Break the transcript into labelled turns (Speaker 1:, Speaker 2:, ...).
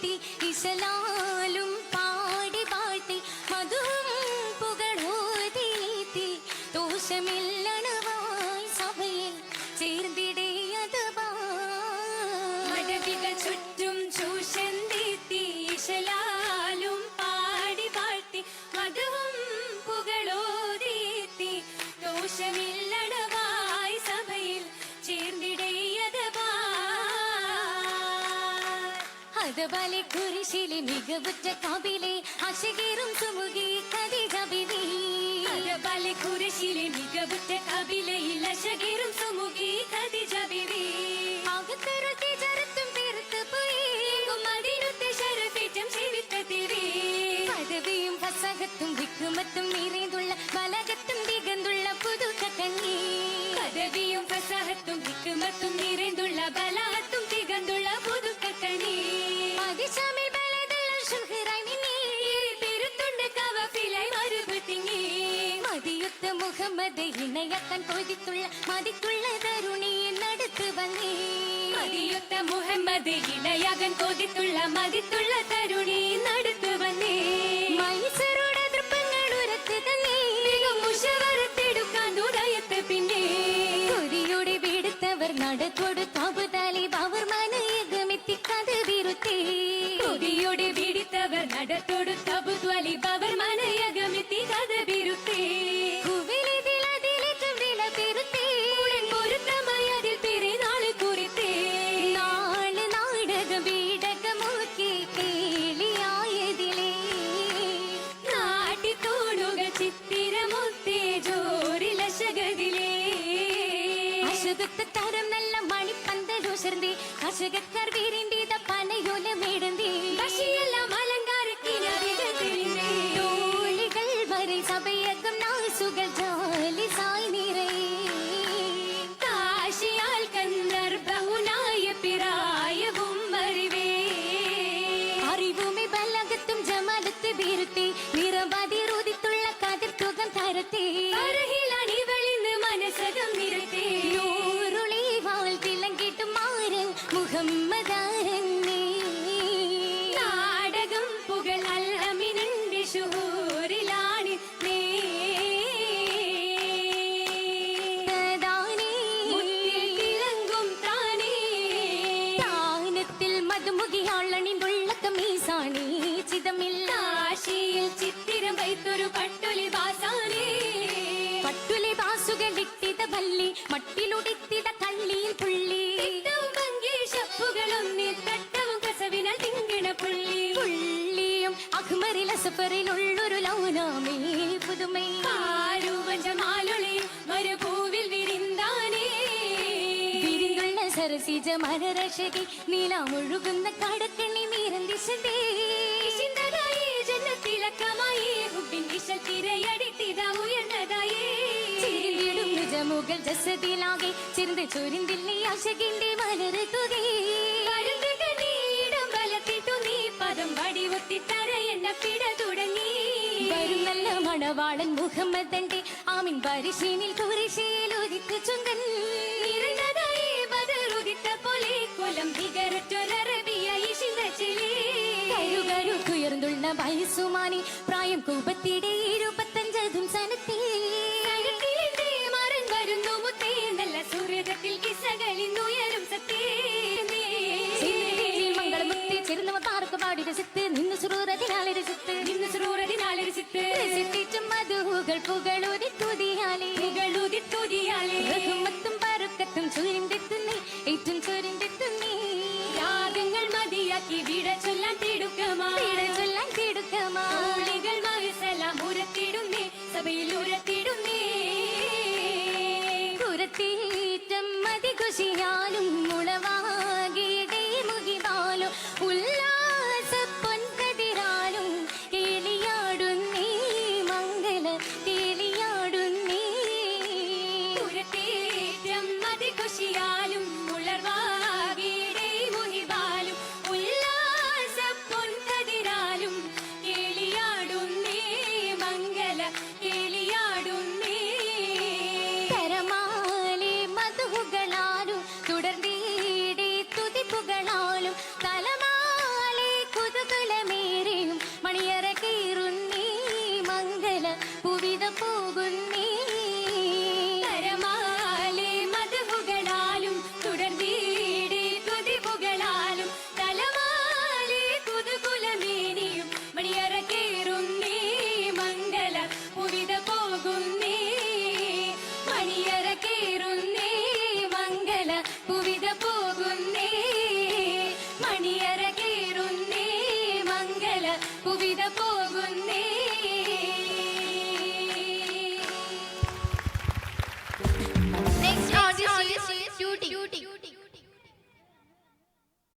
Speaker 1: ചൊല്ലിത്തി ഇശലാലും പാടി പാട്ടി മധുവും പുകളോതീത്തി ദോഷമില്ലണവായി സഭയിൽ ചേർന്നിടേയത് മടവികൾ ചുറ്റും ചൂഷന്തിത്തി ഇശലാലും പാടി പാട്ടി മധുവും പുകളോതീത്തി ദോഷമില്ലണവായി സഭയിൽ ചേർന്നിടേയത് അതബാലെ കുരിശിലെ മികവുറ്റ കവിലെ അശകേറും സുമുഖി ഖദീജ ബിബി അതബാലെ കുരിശിലെ മികവുറ്റ കവിലയിൽ അശകേറും സുമുഖി ഖദീജ ബിബി ആകത്തരുത്തി ജരത്തും തീർത്ത് പോയി മദീനത്തെ ശരഫേറ്റം ജീവിതത്തിവേ പദവിയും ഫസഹത്തും ഹിക്മത്തും നിറഞ്ഞുള്ള ബലഗത്തും ദിഗന്തുള്ള പുതുക്ക കണ്ണി പദവിയും ഫസഹത്തും ഹിക്മത്തും നിറഞ്ഞുള്ള ബലഗത്തും ദിഗന്തുള്ള പുതുക്ക കണ്ണി അതിശമിൽ ബലദുള്ള ശുഹ്റായി നിന്നെ പെരുത്തുണ്ട് കവഫിലായി മറുപത്തിങ്ങി മദിയുത്ത മുഹമ്മദ് ഇണയാക്കാൻ കൊതിത്തുള്ള മതിക്കുള്ള തരുണിയെ നടത്തു വന്നേ മദിയുത്ത മുഹമ്മദ് ഇണയാകാൻ കൊതിത്തുള്ള മതിത്തുള്ള തരുണിയെ നടത്തു വന്നേ മൈസറുടെ ദൃപ്പങ്ങൾ ഉരത്ത് തന്നെ മുഷവറത്തെടുക്കാൻ ഉദയത്ത് പിന്നെ കൊതിയോടെ വീടുത്തവർ നടത്തോട് താപുതാലി അവർ മനയകമെത്തിക്കാതെ വിരുത്തേ കൊതിയോടെ വീടിത്തവർ നടത്തോട് താപുതാലി അവർ മനയകമെത്തിക്കാതെ വിരുത്തേ തരം നല്ല മണിപ്പന്തലോ ചേർന്നേ കർഷകർ വീരിന്റേത പനയോല മേടന്തേ കശിയെല്ലാം അലങ്കാരത്തിനോളികൾ വരെ സഭയകം നാസുകൾ ജാലിസായി നിറേ കാശിയാൽ കന്ദർഭവുനായ പിറായവും അറിവേ അറിവുമേ ബലഗത്തും ജമാലത്ത് വീരുത്തേ നിറവാതിരുതിത്തുള്ള കതിർത്തുകം തരത്തേ അരഹിലാണിവളിന്ന് മനസ്സകം നിരത്തേ മുഹമ്മദാരന്നേ നാടകം പുകൾ അൽഅമിനിന്റെ ശുഹൂറിലാണ് തിളങ്ങും താനേ താനത്തിൽ മധുമുഖിയാളണിന്നുള്ള കമീസാണേ ചിതമില്ല ആശയിൽ ചിത്തിരം വൈത്തൊരു പട്ടുലി ബാസാനേ പട്ടുലി ബാസുകൾ ഇട്ടിത ഭല്ലി മട്ടിലുടിത്തിത കള്ളിയിൽ പുള്ളി പുള്ളിയും അഹ്മറിൽ അസഫറിലുള്ളൊരു ലൗനാമേ പുതുമൈ മരുഭൂവിൽ വിരിന്താനേ വിരിന്തുള്ള സരസിജ മരരക്ഷകി നീലാമൊഴുകുന്ന കടക്കണ്ണി നീരം ദിശതേ ജന്നത്തിലക്കമായി ഹുബിൻ ദിശൽ തിരയടിത്തിത ഉയർന്നതായേ ചിരിവിടും നിജമുകൾ ജസദിലാകെ ചിരിന്ത് ചൊരിന്തില്ലേ ആശകിന്റെ മലര് തുകേ പദം വടിവൊത്തിത്തര എന്ന പിട തുടങ്ങി വരും നല്ല മണവാളൻ മുഹമ്മദന്റെ ആമിൻ പരിശീനിൽ കുരിശിയിൽ ഉദിത്ത് ചുങ്കൻ നിറഞ്ഞതായി ബദറുദിത്ത പോലെ കൊലം ഭീകരറ്റൊരറബിയായി ശിന്തച്ചിലേ കരുകരുക്കുയർന്നുള്ള വയസ്സുമാനി പ്രായം കൂപത്തിടെ 25 സനത്തേ മറൻ വരുന്നു മുത്തേ നല്ല സൂര്യത്തിൽ കിസകളിന്നുയരും സത്തേ പാടി രസിത്ത് നിന്ന് സുറൂറതിനാലെ രസിത്ത് രസിച്ചും മധുകൾ പുകളൂതി തുതിയാലേ ബഹുമത്തും പരുക്കത്തും ചുരിന്തെത്തുന്നേ ഏറ്റവും ചുരിന്തെത്തുന്നേ രാഗങ്ങൾ മതിയാക്കി വിട ചൊല്ലാൻ തിടുക്കമാ ളികൾ മഹസലാം ഉരത്തിടുന്നേ സഭയിൽ ഉരത്തിടുന്നേ പുരത്തീറ്റം മതി ഖുശിയാലും മുളവാകിയിടേ മുകിവാലും ഉല്ലാസ പൊൻകതിരാലും കേളിയാടുന്നേ മംഗള കേളിയാ പൊങ്ങുന്നേ